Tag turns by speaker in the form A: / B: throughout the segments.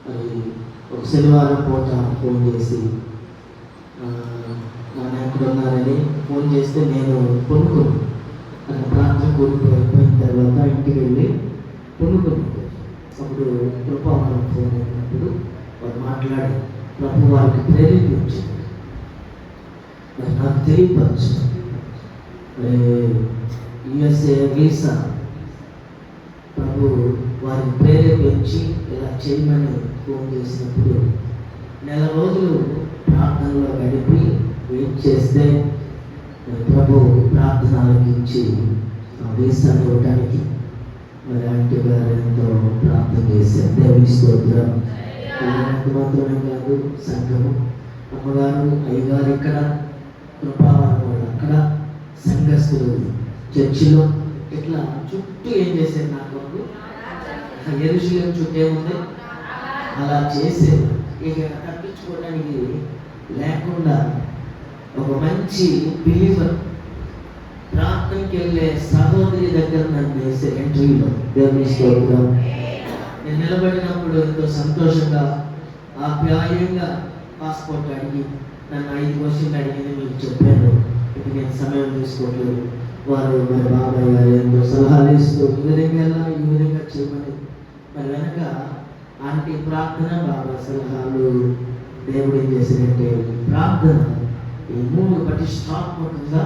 A: మరి ఒక శనివారం పూట ఫోన్ చేసి నాన్న ఎక్కడున్నారని ఫోన్ చేస్తే నేను కొనుక్కున్నాను. అక్కడ ప్రార్థన అయిపోయిన తర్వాత ఇంటికి వెళ్ళి కొనుక్కున్నాను. అప్పుడు కృపావరం ఫోన్ అయినప్పుడు వారు మాట్లాడి ప్రభు వారికి ప్రేరేపించింది, మరి నాకు తెలియపరచు. యుఎస్ఏ వీసా ప్రభు వారిని ప్రేరేపించి ఇలా చేయమని ఫోన్ చేసినప్పుడు నెల రోజులు ప్రార్థనలో గడిపి వెయిట్ చేస్తే ప్రభు ప్రార్థన ఆలకించి వీసాను ఇవ్వడానికి మరి ఆంటీ గారు ఎంతో ప్రార్థన చేశారు. దేవుని స్తోత్రం. మాత్రమే కాదు, సంఘము అమ్మగారు అయ్యగారు ఇక్కడ, కృపావారం వాళ్ళు అక్కడ, సంఘస్థులు చర్చిలో, ఇట్లా చుట్టూ ఏం చేశారు నాకు యెరూషలేము చుట్టూ ఏముంది అలా చేసేది. ఇక తప్పించుకోవడానికి లేకుండా ఒక మంచి బిలీవర్ ప్రార్థనకి వెళ్ళే సహోదరి దగ్గర నన్ను వేసే ఇంటర్వ్యూలో దేవుని స్తోత్రం. నేను నిలబడినప్పుడు ఎంతో సంతోషంగా ఆప్యాయంగా పాస్పోర్ట్ అడిగి నన్ను 5 క్వశ్చన్లు అడిగింది. మీకు చెప్పాను, ఇది నేను సమయం తీసుకోవట్లేదు. వారు మరి బాబాయ్ గారు ఎంతో సలహాలు ఇస్తూ ఈ విధంగా ఈ విధంగా చేయమని, మరి వెనక ఆంటీ ప్రార్థన, బాబా సలహాలు, దేవుడు ఏం చేశాడంటే ప్రార్థన ఈ 3 ప్రతిష్టాత్మకంగా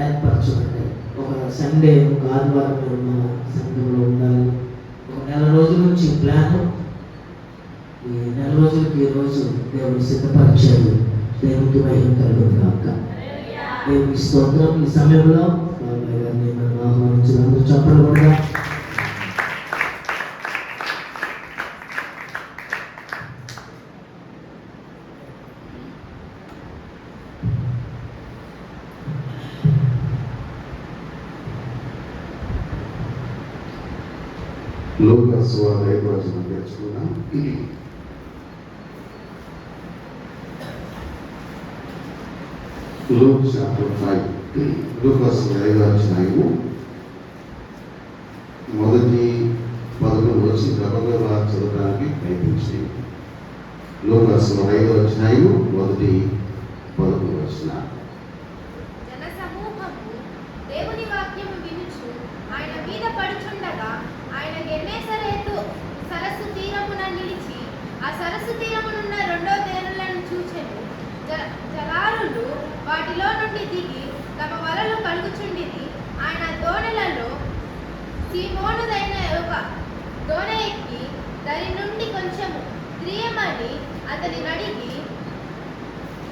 A: ఏర్పరచబడ్డాయి. ఒక సండే, ఒక ఆదివారం మన సంఘంలో ఉండాలి. ఒక నెల రోజుల నుంచి ప్లాన్, ఈ నెల రోజులకి ఈ రోజు దేవుడు సిద్ధపరిచాడు. దేవుడికి మహిమ కలుగును గాక. దేవుని స్తోత్రం. ఈ సమయంలో బాబాయ్ గారిని మనం ఆహ్వానించినందుకు చెప్పలు కూడా
B: లూకాసు సువార్త 5వ వచనం నేర్చుకున్నాం. Luke chapter 5. లూకాసు 5వ అధ్యాయము మొదటి 11 వచ్చి గబగబా చదవడానికి ప్రయత్నించి. లూకాసు 5వ అధ్యాయము మొదటి 11 వచనం.
C: దేవుని వాక్యము వినుచు ఆయన మీద పడుచుండగా ఆయన గెన్నేసరేతు సరస్సు తీరమున నిలిచి ఆ సరస్సు తీరమునున్న 2 తేనెలను చూచెను. జలారులు వాటిలో నుండి దిగి తమ వలలు కలుగుచుండిరి. ఆయన దోణెలలో సీమోనుదైన ఒక దోణె ఎక్కి దాని నుండి కొంచెము త్రియమని అతని నడిగి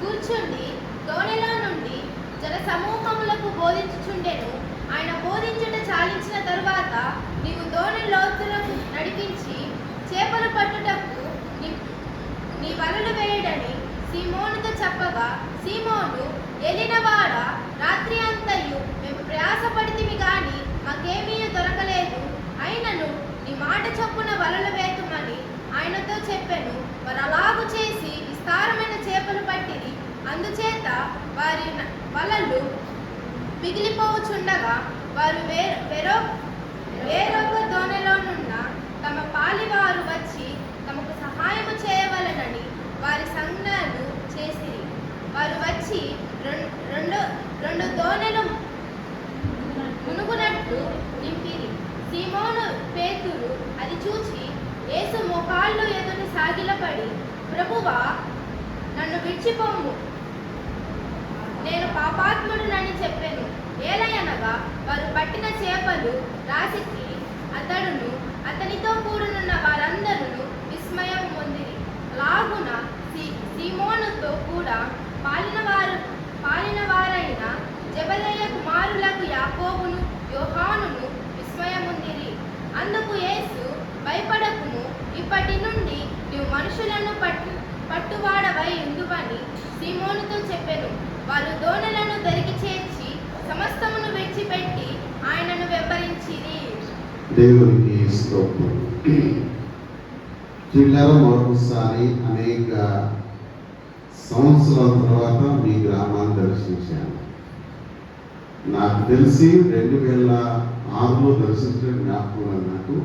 C: కూర్చుండి దోణెలో నుండి జన సమూహములకు బోధించుచుండెను. ఆయన బోధించుట చాలించిన తరువాత, నీవు దోణి లోతులకు నడిపించి చేపలు పట్టుటకు నీ వలలు వేయడని సీమోనుతో చెప్పగా, సీమోను, ఎలినవాడ, రాత్రి అంతయు మేము ప్రయాసపడితిమి గాని మాకేమీ దొరకలేదు. అయినను నీ మాట చొప్పున వలలు వేతుమని ఆయనతో చెప్పెను. వారు అలాగు చేసి విస్తారమైన చేపలు పట్టిరి. అందుచేత వారి వలలు మిగిలిపోవచుండగా వారు వేరొక దోణిలోనున్న తమ పాలివారు వచ్చి తమకు సహాయము చేయవలనని వారి సంజ్ఞలు చేసిరి. వారు వచ్చి రెండు దోణెలు మునుగునట్టు నింపిరి. సీమోను పేతురు అది చూచి యేసు మోకాళ్ళు ఎదుట సాగిలపడి, ప్రభువా, నన్ను విడిచిపోము, నేను పాపాత్ముడునని చెప్పెను. ఏలయనగా వారు పట్టిన చేపలు రాశికి అతడును అతనితో కూడునున్న వారందరూ విస్మయం పొందిరి. లాగున సీమోనుతో కూడా పాలిన వారైన జెబెదయి కుమారులకు యాకోబును యోహానును విస్మయముందిరి. అందుకు యేసు, భయపడకుము, ఇప్పటి నుండి నీవు మనుషులను పట్టువాడవై ఉందువని సీమోనుతో చెప్పెను. వారు దోణెలను దరికి చేర్చి సమస్తమును విడిచిపెట్టి ఆయనను వెంబడించిరి.
B: దేవునికి స్తోత్రం. మరొకసారి అనేక సంవత్సరాల తర్వాత మీ గ్రామాన్ని దర్శించాను. నాకు తెలిసి 2006లో దర్శించిన జ్ఞాపకం నాకు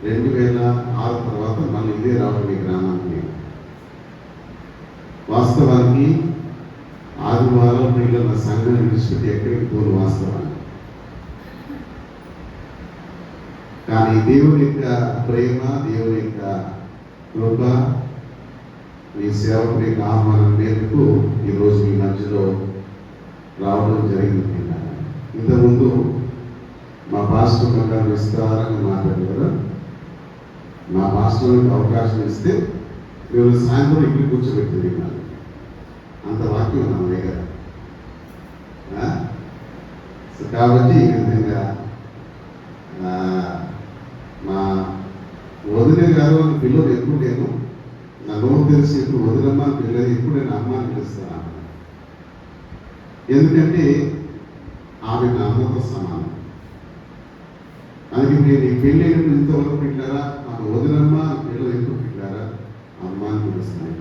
B: 2006 తర్వాత మళ్ళీ ఇదే రావడం ఈ గ్రామానికి. వాస్తవానికి ఆదివారం పిల్లల సంఘం విడిచిపెట్టి ఎక్కడికి పోరు వాస్తవాన్ని. కానీ దేవుని యొక్క ప్రేమ, దేవుని యొక్క కృప, మీ సేవకుని యొక్క ఆహ్వానం మేరకు ఈరోజు మీ మధ్యలో రావడం జరిగింది. ఇంతకుముందు మా పాస్టర్ గారు విస్తారంగా మాట్లాడారు. మా పాస్టర్కి అవకాశం ఇస్తే మేము సాయంత్రం ఇంటికి కూర్చోబెట్టింది అంత వాక్యం నా దగ్గర. కాబట్టి ఈ విధంగా మా వదిన గారు అని పిల్లలు ఎప్పుడు నేను నా నోరు తెలిసి ఎప్పుడు వదిలమ్మ పిల్లలు ఎప్పుడు నేను అమ్మ అని పిలుస్తాను. ఎందుకంటే ఆమె నా అమ్మతో సమానం. అందుకే నేను ఈ పెళ్ళి ఇంతవరకు పిల్లారా నాకు వదిలమ్మ పిల్లలు ఎప్పుడు పిల్లారా అమ్మ అని పిలుస్తున్నాను.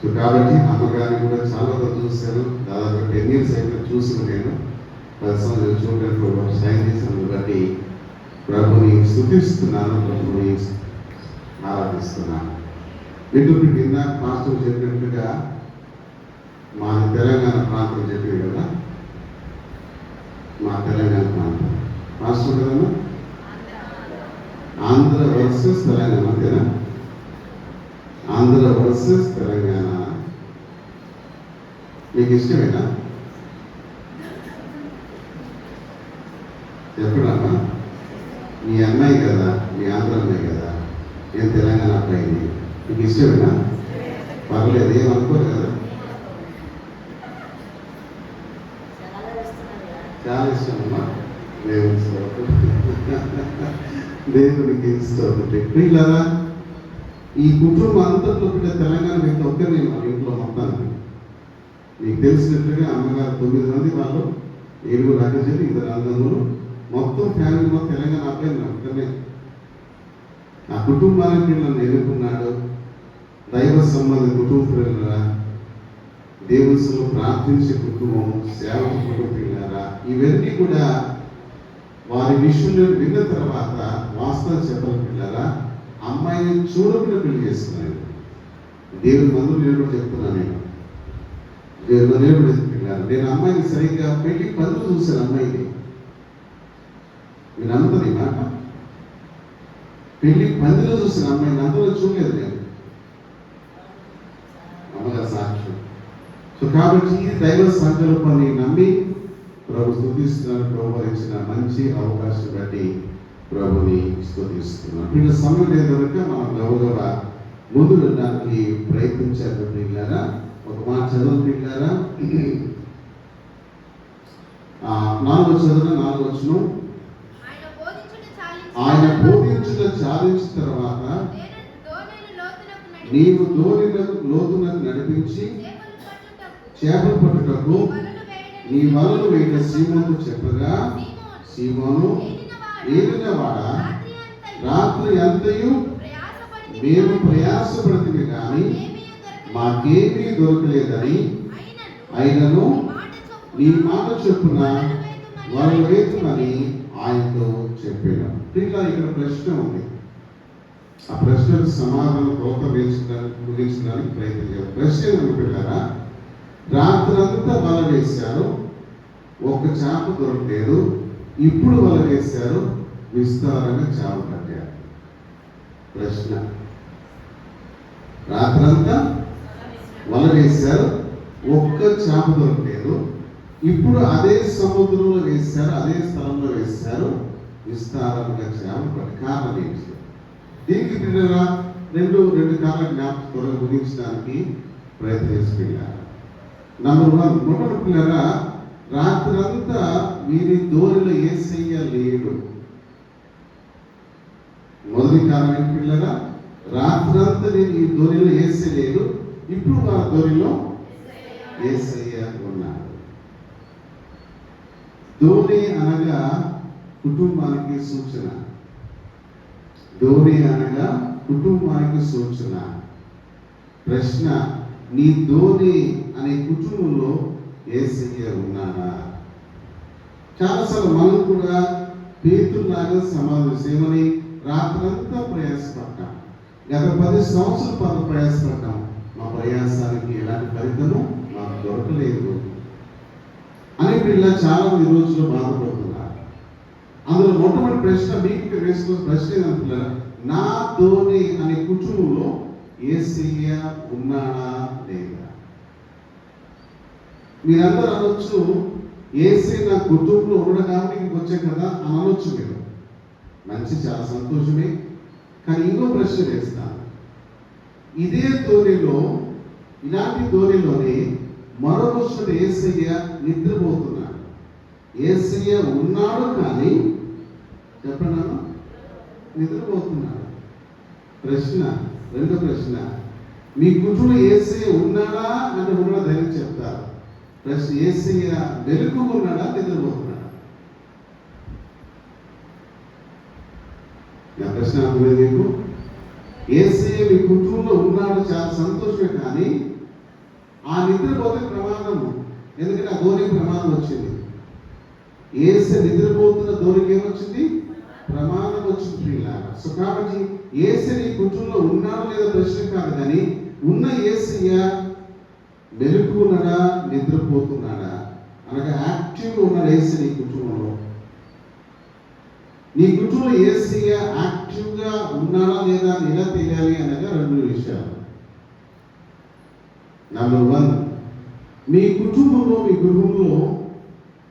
B: సో కాబట్టి అమ్మగారిని కూడా చాలా చూశాను. దాదాపు 10 years అయితే చూసిన నేను 10 సంవత్సరాలు చూడడానికి సైన్ చేసినందుకు బట్టి ప్రభుని స్తుతిస్తున్నాను, ప్రభుని ఆరాధిస్తున్నాను. ఎందుకు ఇందాక పాస్టర్ చెప్పినట్టుగా మా తెలంగాణ ప్రాంతం చెప్పేది కదా, మా తెలంగాణ ప్రాంతం పాస్టర్ కదమ్మా, ఆంధ్ర వర్సెస్ తెలంగాణ అంతేనా? ఆంధ్ర వర్సెస్ తెలంగాణ మీకు ఇష్టమేనా? చెప్పడమ్మా, మీ అమ్మాయి కదా, మీ ఆంధ్ర అమ్మాయి కదా, ఏం తెలంగాణ అబ్బాయి, మీకు ఇష్టమేనా? పర్లేదు, ఏమనుకోరు కదా? చాలా ఇష్టమమ్మా. దేవునికి ఇష్టం. పిల్లరా, ఈ కుటుంబం అంతట్లో బిడ్డ తెలంగాణ వ్యక్తి ఒక్కరిని వాళ్ళ ఇంట్లో మొత్తానికి మీకు తెలిసినట్లుగా అమ్మగారు 9 మంది, వాళ్ళు 7 అక్కచెల్లి, 2 అన్నదమ్ములు, మొత్తం ఫ్యామిలీ మొత్తం తెలంగాణ అబ్బాయి ఒక్కనే. ఆ కుటుంబానికి నన్ను ఎన్నుకున్నాడు. దైవ సంబంధ కుటుంబీకులారా, దేవునిలో ప్రార్థించే కుటుంబం, సేవక కుటుంబీకులారా, ఇవన్నీ కూడా వారి విషయంలో విన్న తర్వాత వాస్తవం చెప్పాలి పిల్లరా, అమ్మాయిని చూడకుండా పెళ్లి చేస్తున్నాను. దేవుని మందులు నేను కూడా చెప్తున్నాను. నేను అమ్మాయిని సరిగ్గా పెళ్లి 10 చూశాను. అమ్మాయిని నేను నమ్ముతాను ఈ మాట. పెళ్లి 10 చూశాను అమ్మాయిని, అందులో చూడలేదు నేను. అమ్మగారు సాక్ష్యం. సో కాబట్టి ఈ దైవ సంకల్పాన్ని నమ్మి ప్రభు స్తుతిస్తున్నాను. ప్రభు ఇచ్చిన మంచి అవకాశం బట్టి ప్రభుని స్తుతిస్తున్నాను. వీళ్ళ సమయం లేదు కనుక మనం గౌరవ ముందు వెళ్ళడానికి ప్రయత్నించారు. పిల్లారా, ఒక మాట చదువు పిల్లారా. 4వ వచనం, ఆయన బోధించుట చాలించిన తర్వాత నీవు లోతునకు నడిపించి చేపలు పట్టుటకు నీ వలలు వేయట సీమోను చెప్పగా, సీమోను ఏలినవాడా, రాత్రి అంతయు మేము ప్రయాసపడుతుంది కానీ మాకేమీ దొరకలేదని, అయినను నీ మాట చొప్పున వలలు వేతుమని ఆయనతో చెప్పాను. ఇంకా ఇక్కడ ప్రశ్న ఉంది. ఆ ప్రశ్నకు సమాధానం ముగించడానికి ప్రయత్నించారు. ప్రశ్న ఏమనుకుంటారా? రాత్రంతా వల వేశారు, ఒక్క చేప దొరకలేదు. ఇప్పుడు వల వేశారు, విస్తారంగా చేప పట్టారు. ప్రశ్న, రాత్రంతా వల వేశారు, ఒక్క చేప దొరకలేదు. ఇప్పుడు అదే సముద్రంలో వేశారు, అదే స్థలంలో వేశారు, విస్తారంగా చేప పట్టారు. కారణం ఏంటి? దీనికి పిల్లరా రెండు కారణాల జ్ఞాపకం ముగించడానికి ప్రయత్నిస్తున్నారు. నంబర్ 1, మొదటి పిల్లరా, రాత్రంతా వీరి ధోనిలో యేసయ్య లేడు. మొదటి కారణం పిల్లరా, రాత్రంతా నేను ఈ ధోనిలో యేసయ్య లేడు. ఇప్పుడు మన ధోనిలో యేసయ్య ఉన్నాడు. ధోని అనగా కుటుంబానికి సూచన. ధోని అనగా కుటుంబానికి సూచన. ప్రశ్న, నీ ధోని అనే కుటుంబంలో యేసయ్య ఉన్నాడా? చాలాసార్లు మనం కూడా పేతురులాగా సమాధానం చేయమని రాత్రంతా ప్రయాసపడ్డాం, గత 10 సంవత్సరాల ప్రయాసపడ్డాం, మా ప్రయాసానికి ఎలాంటి ఫలితము మాకు దొరకలేదు అని పిల్ల చాలా మంది రోజుల్లో బాధపడుతున్నారు. అందులో మొట్టమొదటి ప్రశ్న మీకు వేసుకున్న ప్రశ్న ఏంటంటే, నా ధోని అనే కుటుంబంలో యేసయ్య ఉన్నాడా లేదా? మీరందరూ అనొచ్చు, యేసయ్య నా కుటుంబంలో ఉండడం కాబట్టి ఇంటికి వచ్చే కదా అని అనొచ్చు మీరు. మంచి, చాలా సంతోషమే. కానీ ఇంకో ప్రశ్న వేస్తాను. ఇదే ధోనిలో, ఇలాంటి ధోనిలోనే మరో రోజున యేసయ్య నిద్రపోతున్నాడు. యేసయ్య ఉన్నాడు కానీ చెప్పండి నిద్రపోతున్నాడు. ప్రశ్న, రెండో ప్రశ్న, మీ కుటుంబంలో యేసయ్య ఉన్నాడా అంటే ఉన్న ధైర్యం చెప్తారు. ప్రశ్న, యేసయ్య మెలకున్నాడా నిద్రపోతున్నాడా? నా ప్రశ్న అర్థమైంది మీకు? యేసయ్య మీ కుటుంబంలో ఉన్నాడు, చాలా సంతోషమే. కానీ ఆ నిద్రపోతే ప్రమాదము. ఎందుకంటే ఆ ధోనికి ప్రమాదం వచ్చింది. యేసయ్య నిద్రపోతున్న ధోనికి ఏమొచ్చింది? ప్రమాదం వచ్చింది. సో కాబట్టి యేసయ్య నీ కుటుంబంలో ఉన్నాడు లేదా ప్రశ్న కాదు, కానీ ఉన్న యేసయ్య మెలకు ఉన్నాడా నిద్రపోతున్నాడా అనగా యాక్టివ్గా ఉన్నాడు యేసయ్య నీ కుటుంబంలో? నీ కుటుంబంలో యేసయ్య యాక్టివ్గా ఉన్నాడా లేదా అని ఎలా తెలియాలి అనగా 2 విషయాలు. నెంబర్ 1, మీ కుటుంబంలో, మీ గృహంలో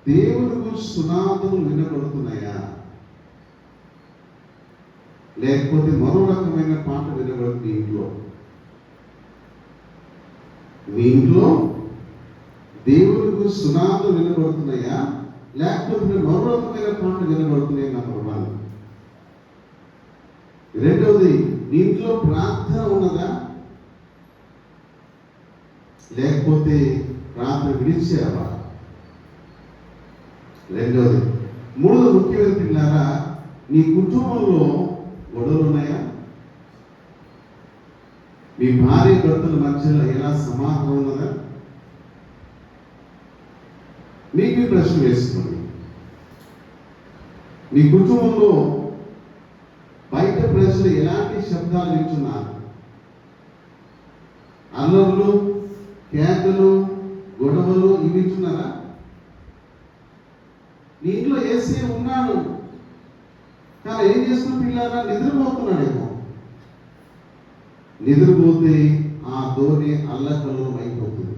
B: దేవుని గురించి సునాదములు వినబడుతున్నాయా? లేకపోతే మరో రకమైన పాట వినబడుతుంది ఇంట్లో? మీ ఇంట్లో దేవుని గురించి సునాదములు వినబడుతున్నాయా? లేకపోతే మరో రకమైన పాట వినబడుతున్నాయి? నెంబర్ 1. రెండవది, మీ ఇంట్లో ప్రార్థన ఉన్నదా? లేకపోతే ప్రార్థన విడిచావా? రెండవది. మూడవ ముఖ్యమైన పిల్లారా, నీ కుటుంబంలో గొడవలు ఉన్నాయా? మీ భార్య భర్తల మధ్యలో ఎలా సమాధానం ఉన్నదా? మీకు ప్రశ్న వేసుకోండి. మీ కుటుంబంలో బయట ప్రజలు ఎలాంటి శబ్దాలు వింటున్నారు? అల్లర్లు, కేకలు, గొడవలు ఇవి వింటున్నారా? నీ ఇంట్లో యేసయ్య ఉన్నాడు, కానీ ఏం చేస్తున్న పిల్లారా? నిద్రపోతున్నాడేమో. నిద్రపోతే ఆ ధోని అల్లకల్లోలం అయిపోతుంది,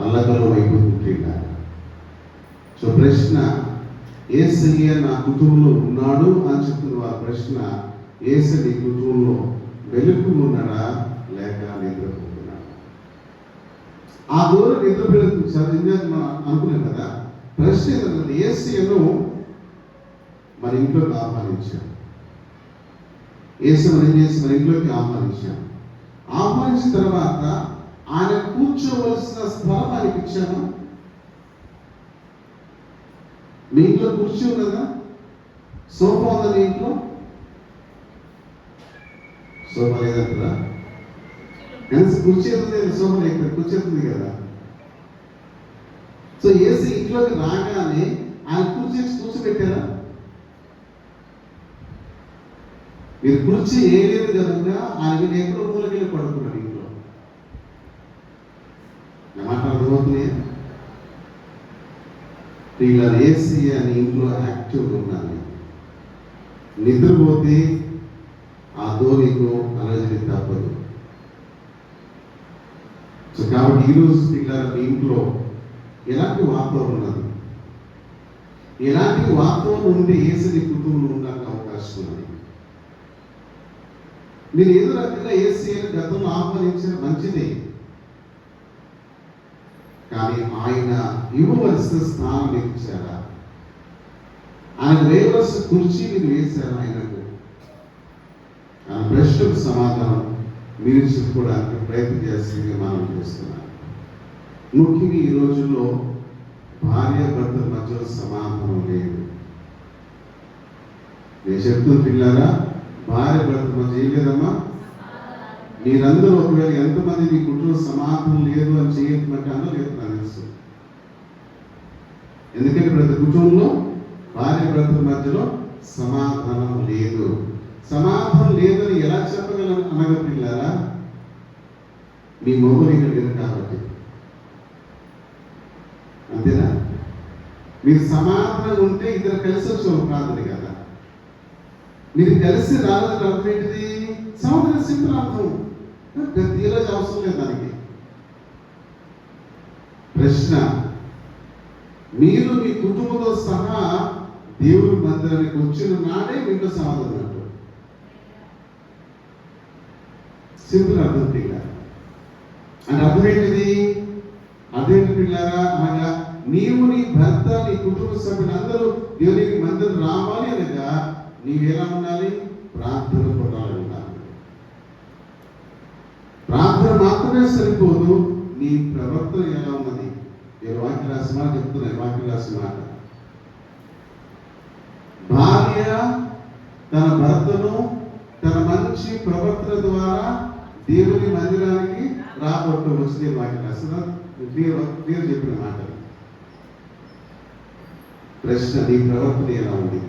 B: అల్లకల్లోలం అయిపోతుంది పిల్లారా. సో ప్రశ్న, యేసయ్య నా కుటుంబంలో ఉన్నాడు అని చెప్తున్న వారి ప్రశ్న, యేసయ్య నీ కుటుంబంలో వెలుగు ఉన్నాడా లేక నిద్రపోతున్నాడా? ఆ దూరం నిద్రపోయేందుకు చదివిందని మనం అనుకున్నాం కదా. ప్రశ్న ఏంటంటే, యేసయ్యను మన ఇంట్లోకి ఆహ్వానించాం. యేసయ్యను ఏం చేసి మన ఇంట్లోకి ఆహ్వానించాం. ఆహ్వానించిన తర్వాత ఆయన కూర్చోవలసిన స్థలం ఆయనకి ఇచ్చాము. మీ ఇంట్లో కుర్చీ ఉన్నదా? సోఫా ఉందా మీ ఇంట్లో? సోఫా లేదంటారా? కుర్చీ ఉంది, సోఫా ఇక్కడ కుర్చీ ఉంది కదా. సో యేసయ్య ఇంట్లోకి రాగానే ఆయన కూర్చోబెట్టారా? మీరు కుర్చీ ఏలేదు కనుక ఆయన ఎక్కడో మూలకెళ్ళి పడుకున్నాడు ఇంట్లో. నా మాట అర్థమవుతున్నాయా? ఇలా యేసయ్య నీ ఇంట్లో యాక్టివ్గా ఉండాలి. నిద్రపోతే ఆ ధోనికు అలజడి తప్పదు. సో కాబట్టి ఈరోజు పిల్లల మీ ఇంట్లో ఎలాంటి వాతావరణం ఉన్నది? ఎలాంటి వాతావరణం ఉంటే యేసయ్య కుటుంబంలో ఉండడానికి అవకాశం ఉన్నది? మీరు ఏదో రకంగా యేసయ్యను గతంలో ఆహ్వానించిన మంచిదే, కానీ ఆయన ఇవ్వవలసిన స్థానం మీకు ఇచ్చారా? ఆయన వేయవలసిన కుర్చీ మీరు వేశారా? ఆయనకు ఆ ప్రశ్నకు సమాధానం మీరు చెప్పుకోవడానికి ప్రయత్నం చేస్తే మనం చేస్తున్నాం. ముఖ్యంగా ఈ రోజుల్లో భార్య భర్తల మధ్యలో సమాధానం లేదు. నేను చెప్తున్న పిల్లారా, భార్య భర్తల మధ్య ఏం లేదమ్మా. మీరందరూ ఒకవేళ ఎంతమంది మీ కుటుంబ సమాధానం లేదు అని చేయమంటే అందరూ లేదు నాకు తెలుసు. ఎందుకంటే ప్రతి కుటుంబంలో భార్య భర్తల మధ్యలో సమాధానం లేదు. సమాధానం లేదని ఎలా చెప్పగలను అనగా పిల్లారా, మీ మొగుడు ఇక్కడ లేరు కాబట్టి. అంతేనా? మీరు సమాధానం ఉంటే ఇద్దరు కలిసి వచ్చి ఒక ప్రార్థన కదా. మీరు కలిసి రావాలని అర్థం ఏంటిది? సమాధానం సింపుల్ అర్థం. ఈరోజు అవసరం లేదు దానికి. ప్రశ్న, మీరు మీ కుటుంబంతో సహా దేవుని మందిరానికి వచ్చిన నాడే మీకు సమాధానం అంటారు. సింపుల్ అర్థం పిల్లారా. అంటే అర్థం ఏంటిది? అదేంటి పిల్లారా అనగా, నీవు నీ భర్త నీ కుటుంబ సభ్యులు అందరూ దేవునికి మందిరం రావాలి అనగా నీవెలా ఉండాలి? ప్రార్థన కొట్టాలి ఉండాలి. ప్రార్థన మాత్రమే సరిపోదు, నీ ప్రవర్తన ఎలా ఉన్నది? నేను వాక్య రాసిన మాట చెప్తున్నాను. వాక్య రాసిన మాట, భార్య తన భర్తను తన మంచి ప్రవర్తన ద్వారా దేవుని మందిరానికి రాబట్టవచ్చు. వాక్య రాసిన క్లియర్ చెప్పిన మాట. ప్రశ్న, నీ ప్రవర్తన ఎలా ఉంది?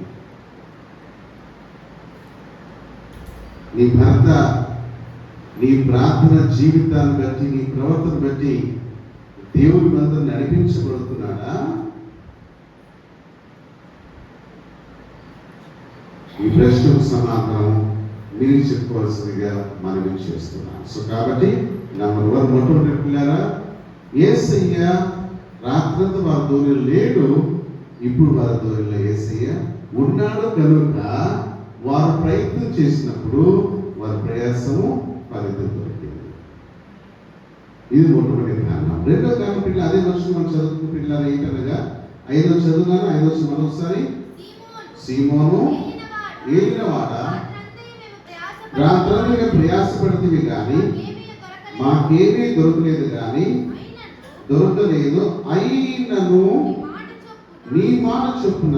B: నీ భర్త నీ ప్రార్థన జీవితాన్ని బట్టి, నీ ప్రవర్తన బట్టి దేవుని మందిరం నడిపించబడుతున్నాడా? ఈ ప్రశ్నకు సమాధానం మీరు చెప్పుకోవాల్సిందిగా మనవి చేస్తున్నాను. సో కాబట్టి నెంబర్ 1 మొట్టమొదటి పిల్లారా, యేసయ్య రాత్రంతా వారి దూరంలో లేడు, ఇప్పుడు వారి దూరంలో యేసయ్య ఉన్నాడు కనుక వారు ప్రయత్నం చేసినప్పుడు వారి ప్రయాసము ఫలితం దొరికింది. ఇది మొట్టమొదటి కారణం. రెండో కారణం పిల్లలు, అదే మనుషులు మనం చదువుకున్న పిల్లలు ఏంటనగా, 5వ చదువున్నాను, 5వ మరొకసారి, సీమోను ఏలినవాడ రాత్రంతా ప్రయాసపడుతుంది కానీ మాకేమీ దొరకలేదు కానీ దొరకలేదు. అయినను నీ మాట చొప్పున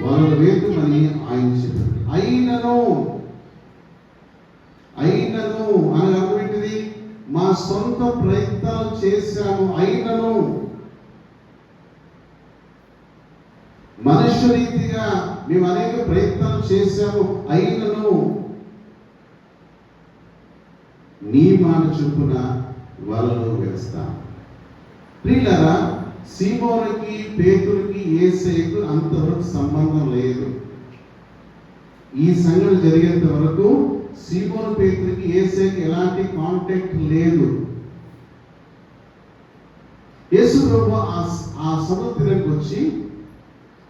B: వలలు వేద్దామని ఆయన చెప్పారు. అయినను అని అర్థం ఏంటిది? మా సొంత ప్రయత్నాలు చేశాము. అయినను మనుష్య రీతిగా మేము అనేక ప్రయత్నాలు చేశాము. అయినను నీ మాట చొప్పున వలలు వేస్తాం. ప్రియులారా, సీమోనుకి పేతురుకి యేసయ్యకు అంతవరకు సంబంధం లేదు. ఈ సంఘటన జరిగేంత వరకు సీమోను పేతురుకి యేసయ్యకి ఎలాంటి కాంటాక్ట్ లేదు. యేసు ప్రభు ఆ సముద్రానికి వచ్చి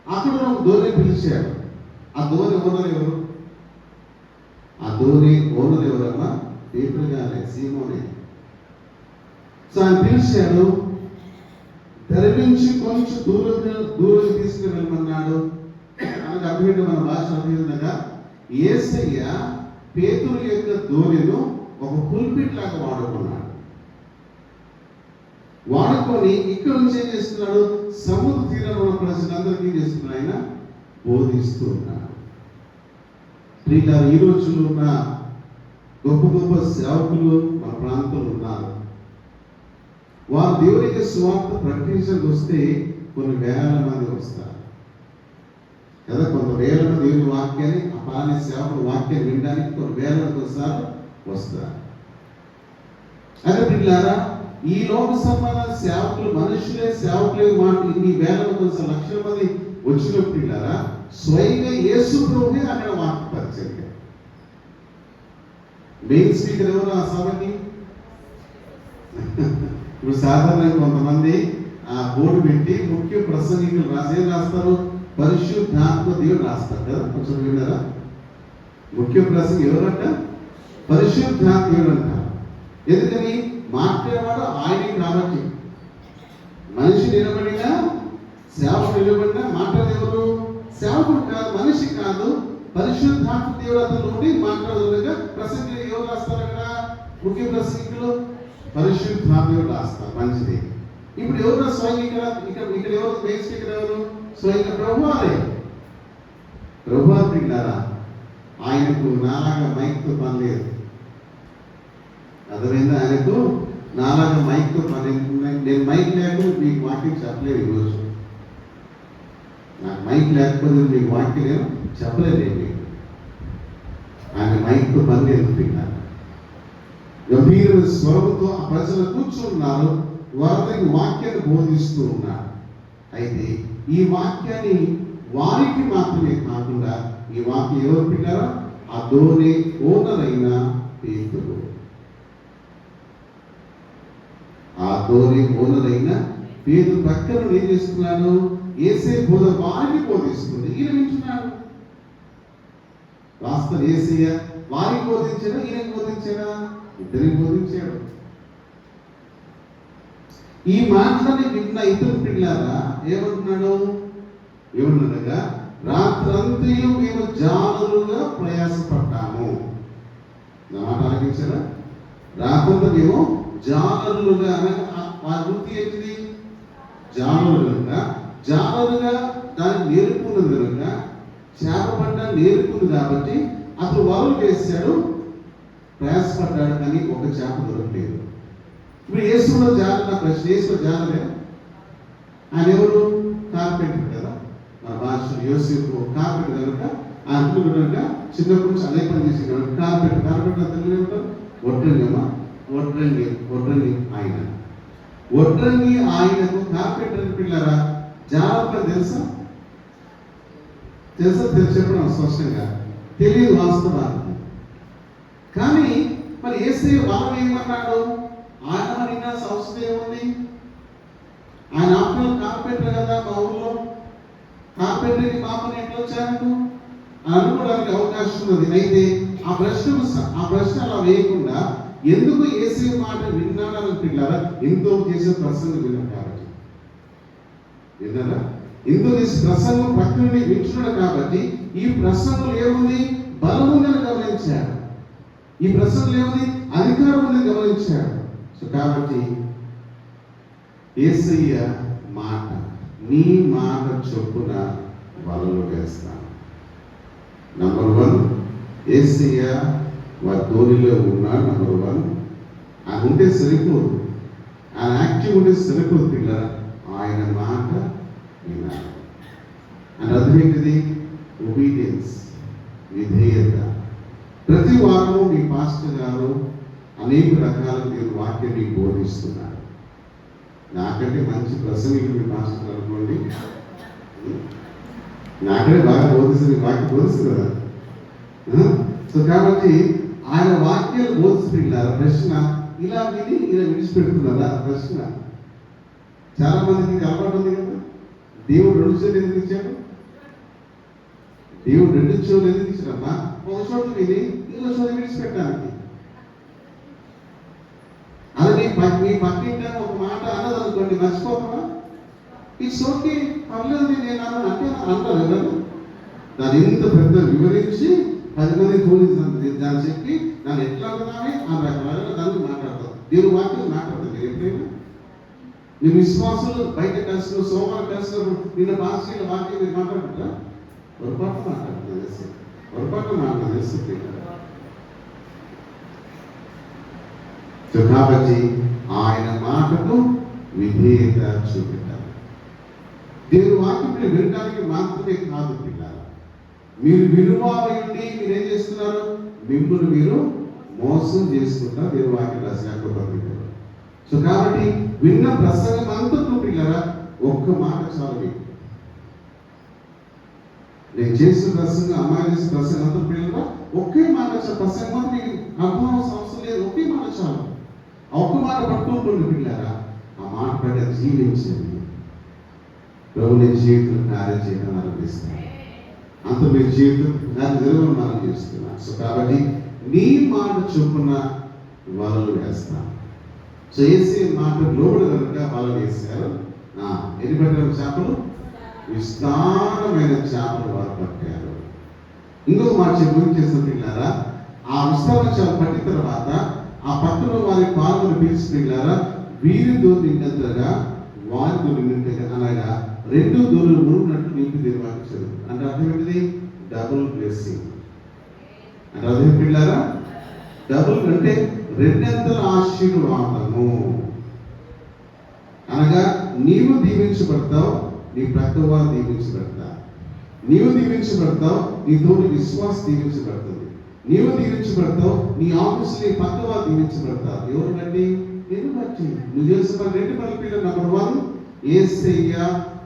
B: అక్కడ ఒక ధోని పిలిచాడు. ఆ ధోని ఓనర్ ఎవరు? ఆ ధోని ఓనర్ ఎవరమ్మా? పేతురు గారే, సీమోనే. సో ఆయన పిలిచాడు, ధరించి కొంచెం దూరం తీసుకుని వెళ్ళమన్నాడు. మనకు అర్థమైంది, మన భాష అర్థమైందగా, యేసయ్య పేతురు యొక్క ధోనిను ఒక పుల్పిట్ లాగా వాడుకున్నాడు. వాడుకొని ఇక్కడ నుంచి ఏం చేస్తున్నాడు? సముద్ర తీరంలో ఉన్న ప్రజలందరికీ ఏం చేస్తున్నాడు? ఆయన బోధిస్తూ ఉన్నాడు. ప్రియులారా, ఈ రోజుల్లో ఉన్న గొప్ప గొప్ప సేవకులు మన ప్రాంతంలో ఉన్నారు. వారు దేవునికి సువార్త ప్రకటించడానికి వస్తే కొన్ని వేల మంది వస్తారు కదా. కొంత వేల మంది దేవుని వాక్యాన్ని, ఆ పాలన సేవకుల వాక్యాన్ని వినడానికి కొన్ని వేల మంది వస్తారు. అదే పిల్లారా, ఈ లోక సంబంధ సేవకులు, మనుషులే సేవకులే మాట ఇన్ని వేల మంది, లక్షల మంది వచ్చినప్పుడు పిల్లారా, స్వయంగా యేసు ప్రభువే అక్కడ వాక్య పరిచయం. మెయిన్ స్పీకర్ ఎవరు ఆ సభకి? ఇప్పుడు సాధారణంగా కొంతమంది ఆ బోర్డు పెట్టి ముఖ్య ప్రసంగికులు రాస్తారు, పరిశుద్ధాత్మ దేవుడు రాస్తారు కదా. కొంచెం విన్నారా? ముఖ్య ప్రసంగి ఎవరంట? పరిశుద్ధాత్మ దేవుడు అంటారు. ఎందుకని? మాట్లాడేవాడు ఆయనే కాబట్టి. మనిషి నిలబడినా, సేవకుడు నిలబడినా మాట్లాడేది ఎవరు? సేవకుడు కాదు, మనిషి కాదు, పరిశుద్ధాత్మ దేవుడు అతను ఉండి మాట్లాడదుగా. ప్రసంగి ఎవరు రాస్తారు అక్కడ? ముఖ్య ప్రసంగికులు పరిశుద్ధాత్మ దేవుడు రాస్తారు. మంచిది. ఇప్పుడు ఎవరు స్వయంగా ఇక్కడ ఎవరు మెయిన్ స్పీకర్ ఎవరు? స్వయంగా ప్రభువారే. ప్రభువా పిల్లారా, ఆయనకు నాలాగా మైక్తో పని లేదు. అర్థమైందా? ఆయనకు నాలాగా మైక్తో పని. నేను మైక్ లేకుండా మీకు వాక్యం చెప్పలేదు ఈరోజు. నాకు మైక్ లేకపోతే మీకు వాక్యం నేను చెప్పలేదండి. ఆయన మైక్తో పని నేర్పుతున్నారు. గంభీరమైన స్వరంతో ఆ ప్రజలు కూర్చున్నారు. వారికి వాక్యాన్ని బోధిస్తూ ఉన్నారు. అయితే ఈ వాక్యాన్ని వారికి మాత్రమే కాకుండా ఈ వాక్యం ఎవరు పిల్లారా? అదోనే ఓనర్ అయిన పేతురు. అదోనే ఓనర్ అయిన పేతురు పక్కన ఏం చేస్తున్నాడు? యేసే బోధ వారికి బోధిస్తుంది, ఈయన వింటున్నాడు. వాస్తవం యేసయ్య వారికి బోధించాడా, ఈయనకి బోధించాడా? ఇద్దరికి బోధించాడు. ఈ మాటలని విన్న ఇద్దరు పిల్లారా ఏమంటున్నాడు? ఏమన్నాడుగా, రాత్రంతయు మేము జాలరుగా ప్రయాసపడ్డాము. నా మాట ఆలకించారా? రాత్రంతా మేము జాలరులుగా, అనగా ఆ వృత్తి ఏంటిది? జాలరులుగా. జాలరుగా దాన్ని నేర్పుకున్నది కనుక, చేప పడ్డ నేర్పుకుంది కాబట్టి అతను వలలు వేసాడు, ప్రయాసపడ్డాడు, కానీ ఒక చేప దొరకలేదు. ఇప్పుడు యేసులో జాగ్రత్త ప్రశ్న, యేసులో జాగ్రత్త ఆయన ఎవరు? కార్పెంటర్ కదా. మన భాషలో యోసేపు కార్పెంటర్ కనుక ఆ అంటులు కనుక చిన్నప్పటి నుంచి అదే పని చేసి కనుక కార్పెంటర్. కార్పెంటర్ తెలుగు ఏమంటారు? వడ్రంగి అమ్మా, వడ్రంగి ఆయన. వడ్రంగి ఆయనకు కార్పెంటర్ పిల్లరా జాగ్రత్త తెలుసా? చెప్పడం స్పష్టంగా తెలియదు వాస్తవానికి. కానీ మరి యేసయ్య వాళ్ళు ఏమన్నాడు? ఆయన అడిగిన సంస్థ ఏముంది? ఆయన ఆఫ్టర్ కార్పెంటర్ కదా, మా ఊళ్ళో కార్పెంటర్కి మా పని ఎట్లా వచ్చారు అనుకోవడానికి అవకాశం ఉన్నది. అయితే ఆ ప్రశ్న అలా వేయకుండా ఎందుకు యేసయ్య మాట విన్నాడని పిల్లారా? ఎంతో చేసే ప్రసంగం విన్నాడు కాబట్టి. విన్నారా? ఎంతో చేసే ప్రసంగం పక్కన వింటున్నాడు కాబట్టి ఈ ప్రసంగంలో ఏముంది? బలం ఉందని గమనించాడు. ఈ ప్రసంగంలో ఏముంది? అధికారం ఉందని గమనించాడు. సో కాబట్టి యేసయ్య మాట, నీ మాట చొప్పున వలలు వేస్తాను. నంబర్ 1, యేసయ్య వారి ధోనిలో ఉన్నాడు. నంబర్ 1, ఆయన ఉంటే సరిపోదు, ఆయన యాక్టివ్ ఉంటే సరిపోదు పిల్లరా, ఆయన మాట వినాలి. అండ్ అదేంటిది? ఒబీడియన్స్, విధేయత. ప్రతి వారము మీ పాస్టర్ గారు అనేక రకాల నేను వాక్యాన్ని బోధిస్తున్నారు. నాకంటే మంచి ప్రసంగికులు మీ పాస్టర్ అనుకోండి, నాకంటే బాగా బోధిస్తుంది, వాక్యం బోధిస్తుంది కదా. సో కాబట్టి ఆయన వాక్యాలు బోధిస్తున్నారు. ప్రశ్న ఇలా విని ఇలా విడిచిపెడుతున్నారా? ప్రశ్న చాలా మందికి అలవాటు ఉంది కదా. దేవుడు 2 చెవులు ఎందుకు ఇచ్చాడు? దేవుడు 2 చెవులు ఎందుకు ఇచ్చాడమ్మా? ఒక చోట విని ఇంకో చోట విడిచిపెట్టడానికి. అలా మీ పక్కింట ఒక మాట అన్నది అనుకోండి, మర్చిపోతావా? ఇట్స్ ఓకే, పర్లేదు, నేను అంటే అంటారు ఎవరు? దాన్ని ఇంత పెద్ద వివరించి 10 మంది పోలీసు దాన్ని చెప్పి దాన్ని ఎట్లా అంటున్నామే ఆ రకరకాల దాన్ని మాట్లాడతారు. దేవుడు వాక్యం మాట్లాడతారు. మీరు ఎప్పుడైనా మీ విశ్వాసులు బయట కలిసిన సోమవారం కలిసినప్పుడు నిన్న భాషల వాక్యం మీరు మాట్లాడుతుంటారా? పొరపాటు మాట్లాడుతున్నారు, పొరపాటు మాట్లాడుతున్నారు. కాబట్టి ఆయన మాటకు విధేయత చూపెట్టాలి. దేవుని వాక్యం వినడానికి మాత్రమే కాదు పిల్లలు, మీరు విలువై ఉండి మీరేం చేస్తున్నారు? మిమ్మల్ని మీరు మోసం చేసుకుంటారు. దేవుని వాక్యం రాసిన. సో కాబట్టి విన్న ప్రసంగం అంతట్లో పిల్లరా ఒక్క మాట చాలు మీకు. నేను చేసిన ప్రసంగం, అమ్మాయి చేసిన ప్రసంగం అంతా పిల్లరా ఒకే మాట చాలు. ప్రసంగం మీకు అర్థం అవసరం లేదు, ఒకే మాట చాలు. ఒక్క మాట పట్టుకుంటుంది పిల్లరా, ఆ మాట ప్రకారం జీవించండి. ప్రభు నీ జీవితం కార్యం చేయడం ఆరంభిస్తాను. అంత మీ జీవితం దాని జరగడం మనం చేస్తున్నాం. సో కాబట్టి నీ మాట చొప్పున వలలు వేస్తాను. సో వేసే మాట లోపల కనుక వలలు వేశారు. ఎన్ని పట్టారు? చేపలు, విస్తారమైన చేపలు వారు పట్టారు. ఇంకొక మాట గురించి పిల్లారా, ఆ విస్తారమైన చేపలు పట్టిన తర్వాత ఆ పక్కన వారి పాల్గొని పిలిచిపోయినారా, వీరి దూరం నిండంతగా వారి దూరం నిండుగా, అనగా 2 దూరం మునున్నట్టు నింపి నిర్వాహం చదువు. అంటే అర్థం ఏంటిది? Double blessing. అంటే అర్థం పిల్లారా, డబుల్ అంటే 2 ఆశీర్వాదము. అనగా నీవు దీవించబడతావు, నీ ప్రక్కవారు దీవించబడతారు. నీవు దీవించబడతావు, నీ తోటి విశ్వాసం దీవించబడుతుంది. నీవు దీవించబడతావు, నీ ఆఫీస్ నీ పక్కవారు దీవించబడతారు. ఎవరు బట్టి? నేను బట్టి. నువ్వు చేసిన 2 పనుల పిల్లలు. నెంబర్ 1, యేసయ్య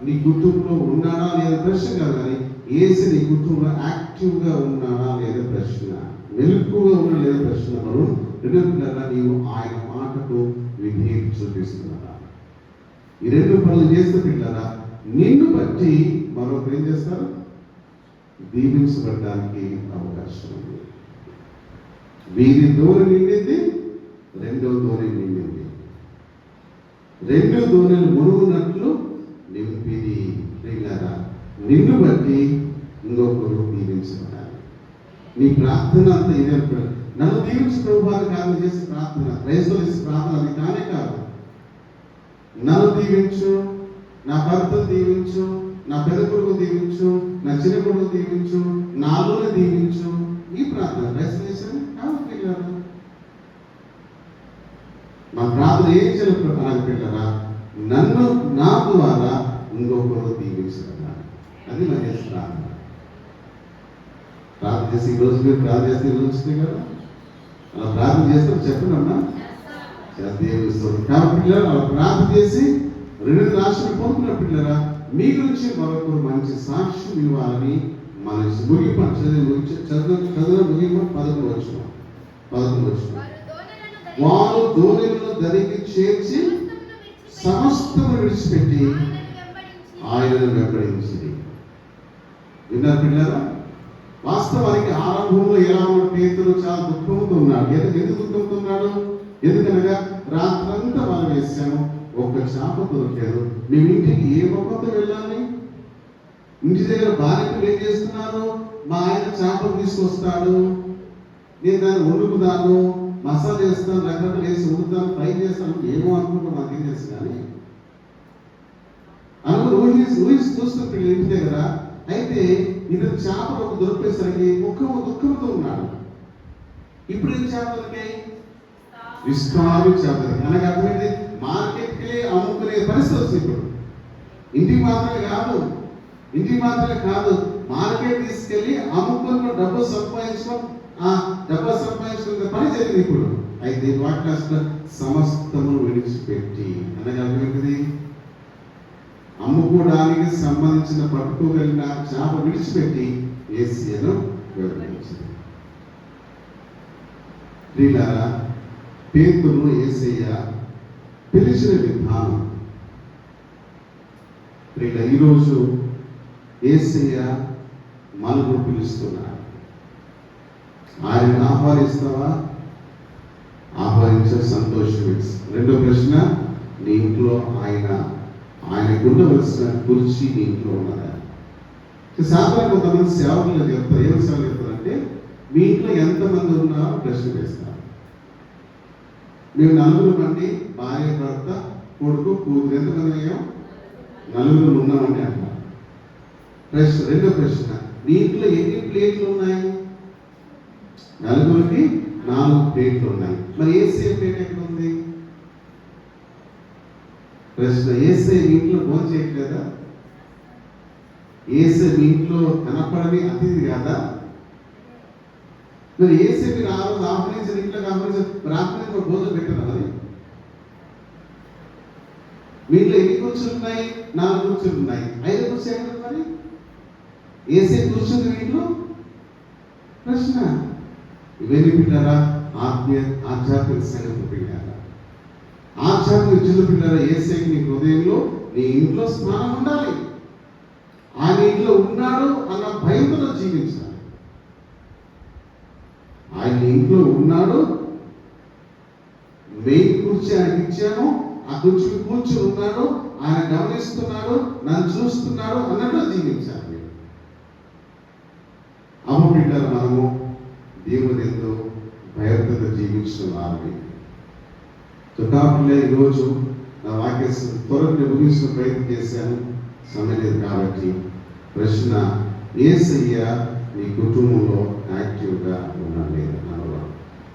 B: నీ కుటుంబంలో ఉన్నాడా లేదా ప్రశ్న కాదు, కానీ యేసు నీ కుటుంబంలో యాక్టివ్గా ఉన్నాడా లేదా ప్రశ్న, మెలకువగా ఉన్నా లేదా ప్రశ్న. నెంబర్ 2 పిల్లల నీవు ఆయన మాటకు విధేయత చూపిస్తున్నాడా. ఈ 2 పనులు చేస్తే పిల్లరా నిన్ను బట్టి మరొకరు ఏం చేస్తారు? దీవించబడడానికి అవకాశం ఉంది. వీరి దోణి నిండింది, 2వ దోణి నిండింది. 2 దోణులు మునుగునట్లు నింపిది. పిల్లరా నిన్ను బట్టి ఇంకొకరు దీవించబడాలి. నీ ప్రార్థన అంతా ఇదే. నన్ను దీవించు ప్రభువారు కారణం చేసే ప్రార్థన, క్రైస్తవులు చేసే ప్రార్థన అది కానే కాదు. నన్ను దీవించు, నా భర్తను దీవించు, నా పెద్ద కొడుకు దీవించు, నా చిన్న కొడుకు దీవించు, నాలోనే దీవించు, ఈ ప్రార్థన క్రైస్తవులు చేశారు కాదు పిల్లరా. మా ప్రార్థన ఏం చెల్లు అలాగే పిల్లరా, నన్ను నా ద్వారా ఇంకొకరు దీవించగలరు. అది మన ప్రార్థన. ప్రార్థన చేసి ఈరోజు మీరు ప్రార్థన చేస్తే ఈరోజు వస్తుంది కదా. అలా ప్రార్థన చేస్తాం చెప్పండి అమ్మా. దేవుని స్తోత్రం. కాబట్టి పిల్లలు అలా ప్రార్థన చేసి 2 రాష్ట్రాలు పొందుకున్న పిల్లరా మీ గురించి మరొకరు మంచి సాక్ష్యం ఇవ్వాలని మన ముగింపు చదువు ముగింపు 11 వచ్చిన వారు దోణులను దరికి చేర్చి సమస్తము విడిచిపెట్టి ఆయనను వెంబడించింది. విన్నారు పిల్లరా? వాస్తవానికి ఆరంభంలో ఎలా ఉన్న పేతురు చాలా దుఃఖంతో ఉన్నాడు. ఎందుకు దుఃఖంతో ఉన్నాడు? ఎందుకనగా రాత్రంతా మనం వేసాము, ఒక్క చేప దొరికారు. మేము ఇంటికి ఏ మొక్కతో వెళ్ళాలి? ఇంటి దగ్గర భార్యలు ఏం చేస్తున్నారు? మా ఆయన చేపలు తీసుకొస్తాడు, నేను దాన్ని వండుకుతాను, మసాలా చేస్తాను, రకరకాలు వేసి వండుతాను, ఫ్రై చేస్తాను, ఏమో అనుకుంటా మాకేం తెలుసు. కానీ ఊహించి చూస్తున్న ఇంటి దగ్గర అయితే ఇతను చేపలు ఒక దొరికేసరికి దుఃఖంతో ఉన్నాడు. ఇప్పుడు ఏం చేపలు దొరికాయి? విస్తారు చేపలు. మనకు అర్థమైంది, మార్కెట్కి అమ్ముకునే పరిస్థితి వస్తుంది. ఇప్పుడు ఇంటికి మాత్రమే కాదు, మార్కెట్ తీసుకెళ్ళి అమ్ముకున్న డబ్బు సంపాదించడం పని జరిగింది ఇప్పుడు. అయితే వాటి అసలు సమస్తము విడిచిపెట్టి అనగా అర్థమైంది, అమ్ముకోవడానికి సంబంధించిన పట్టుకోగలిగిన చేప విడిచిపెట్టి యేసయ్యను వెంబడించింది. ప్రియులారా, పేతురును యేసయ్య పిలిచిన విధానం. ప్రియుల ఈరోజు యేసయ్య మనల్ని పిలుస్తున్నాడు. ఆయన ఆహ్వానిస్తావా? ఆహ్వానించే సంతోషం. 2వ ప్రశ్న, నీ ఇంట్లో ఆయనకు ఉండవలసిన కుర్చీ నీ ఇంట్లో ఉన్నదా? సాధారణ కొంతమంది సేవకులు చెప్తారు. ఏం సేవలు చెప్తారంటే, మీ ఇంట్లో ఎంతమంది ఉన్నారో ప్రశ్న వేస్తారు. మేము 4 మంది, భార్య, భర్త, కొడుకు, కూతురు. ఎంతమంది అయ్యాం? 4 ఉన్నామండి అంటారు. ప్రశ్న 2వ ప్రశ్న, నీ ఇంట్లో ఎన్ని ప్లేట్లు ఉన్నాయి? 4కి 4 ప్లేట్లు ఉన్నాయి. మరి యేసయ్య ప్లేట్ ఎక్కడ ఉంది? ప్రశ్న, యేసయ్య మీ ఇంట్లో భోజనం చేయట్లేదా? యేసయ్య మీ ఇంట్లో కనపడని అతిథి కాదా? మరి యేసయ్య మీరు ఆ రోజు ఆహ్వానించిన ఇంట్లోకి ఆహ్వానించిన భోజనం పెట్టారా? మరి మీ ఇంట్లో ఎన్ని కూర్చులు ఉన్నాయి? 4 కూర్చులు ఉన్నాయి. 5 కూర్చు ఎక్కడ? మరి యేసయ్య కూర్చుంది మీ ఇంట్లో? ప్రశ్న. ఇవన్నీ పిల్లరా ఆధ్యాత్మిక సంగతి పిల్లారా, ఆధ్యాత్మిక చిన్న పిల్లరా. యేసయ్యకి నీ హృదయంలో, నీ ఇంట్లో స్థానం ఉండాలి. ఆయన ఇంట్లో ఉన్నాడు అన్న భయంతో జీవించాలి. ఆయన ఇంట్లో ఉన్నాడు, మెయిన్ కుర్చీ ఆయనకి ఇచ్చాను, ఆ కుర్చీకి కూర్చుని ఉన్నాడు, ఆయన గమనిస్తున్నాడు, నన్ను చూస్తున్నాడు అన్నట్లు జీవించాలి. అమ్మ బిడ్డలు మనము దేవుని ఎంతో భయభక్తితో జీవించిన వారిని. కాబట్టి ఈరోజు నా వాక్య త్వరగా ముగించిన ప్రయత్నం చేశాను, సమయం లేదు కాబట్టి. ప్రశ్న, యేసయ్య నీ కుటుంబంలో యాక్టివ్గా ఉన్నాడు లేదా?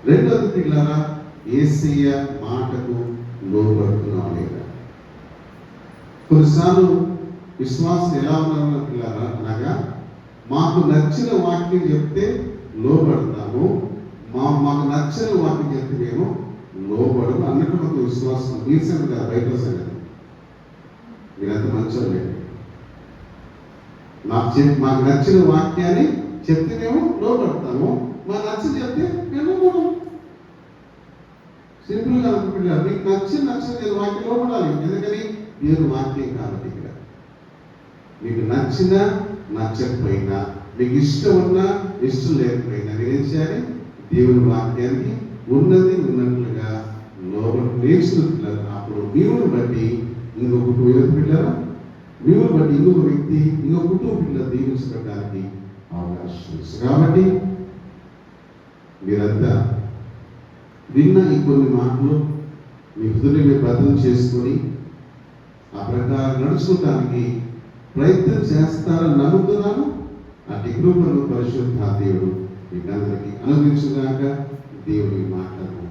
B: 2వది పిల్లరా, యేసయ్య మాటకు లోబడుతున్నావు లేదా? కొన్నిసార్లు విశ్వాసం ఎలా ఉన్నారు పిల్లరా అనగా మాకు నచ్చిన వాక్యం చెప్తే లోబడతాము, మాకు నచ్చిన వాక్యం చెప్తే మేము లోబడము అన్నట్టు మాకు విశ్వాసం. మీరు సంగతి కదా, బయట సంగతి మీరంత మంచోళ్ళే. మాకు నచ్చిన వాక్యాన్ని చెప్తే మేము లోబడతాము, మాకు నచ్చిన చెప్తే మేము లోబడము. సింపుల్గా అనుకుంటున్నారు. మీకు నచ్చిన వాక్యం లోబడాలి. ఎందుకని దేవుని వాక్యం కాబట్టి. ఇక్కడ మీకు నచ్చినా నచ్చకపోయినా, మీకు ఇష్టం ఉన్నా ఇష్టం లేకపోయినా మీరు ఏం చేయాలి? దేవుని వాక్యానికి ఉన్నది ఉన్నట్లుగా లోబడి నేర్చుకుంటున్నారు. అప్పుడు మీరుని బట్టి ఇంకొక పిల్లలు, మీరుని బట్టి ఇంకొక వ్యక్తి, ఇంకొక కుటుంబ పిల్లలు దీవించబడడానికి అవకాశం ఉంది. కాబట్టి మీరంతా విన్న ఈ కొన్ని మాటలు మీ హృదయాన్ని బద్దలు చేసుకొని ఆ ప్రకారం నడుచుకోవడానికి ప్రయత్నం చేస్తారని నమ్ముతున్నాను. అటు కృపను పరిశుద్ధ దేవుడు మీకు అందరికీ అనుగ్రహించుగాక. దేవుని మాటలను